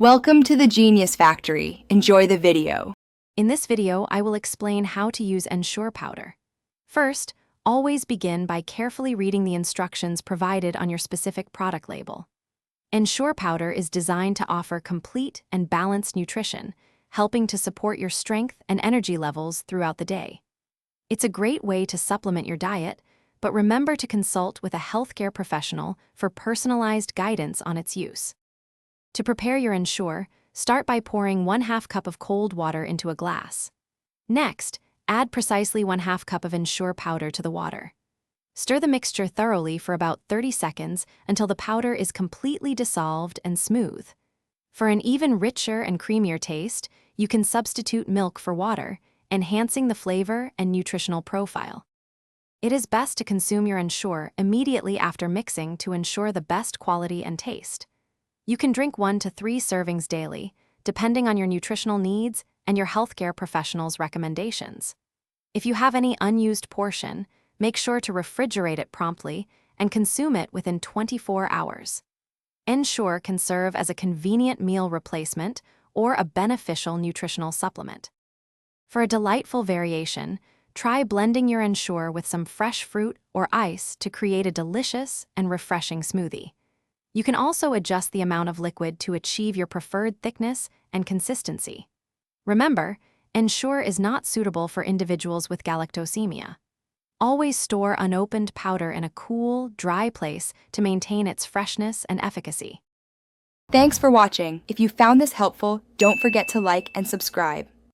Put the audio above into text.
Welcome to the Genius Factory. Enjoy the video. In this video, I will explain how to use Ensure powder. First, always begin by carefully reading the instructions provided on your specific product label. Ensure powder is designed to offer complete and balanced nutrition, helping to support your strength and energy levels throughout the day. It's a great way to supplement your diet, but remember to consult with a healthcare professional for personalized guidance on its use. To prepare your Ensure, start by pouring 1/2 cup of cold water into a glass. Next, add precisely 1/2 cup of Ensure powder to the water. Stir the mixture thoroughly for about 30 seconds until the powder is completely dissolved and smooth. For an even richer and creamier taste, you can substitute milk for water, enhancing the flavor and nutritional profile. It is best to consume your Ensure immediately after mixing to ensure the best quality and taste. You can drink 1 to 3 servings daily, depending on your nutritional needs and your healthcare professional's recommendations. If you have any unused portion, make sure to refrigerate it promptly and consume it within 24 hours. Ensure can serve as a convenient meal replacement or a beneficial nutritional supplement. For a delightful variation, try blending your Ensure with some fresh fruit or ice to create a delicious and refreshing smoothie. You can also adjust the amount of liquid to achieve your preferred thickness and consistency. Remember, Ensure is not suitable for individuals with galactosemia. Always store unopened powder in a cool, dry place to maintain its freshness and efficacy. Thanks for watching. If you found this helpful, don't forget to like and subscribe.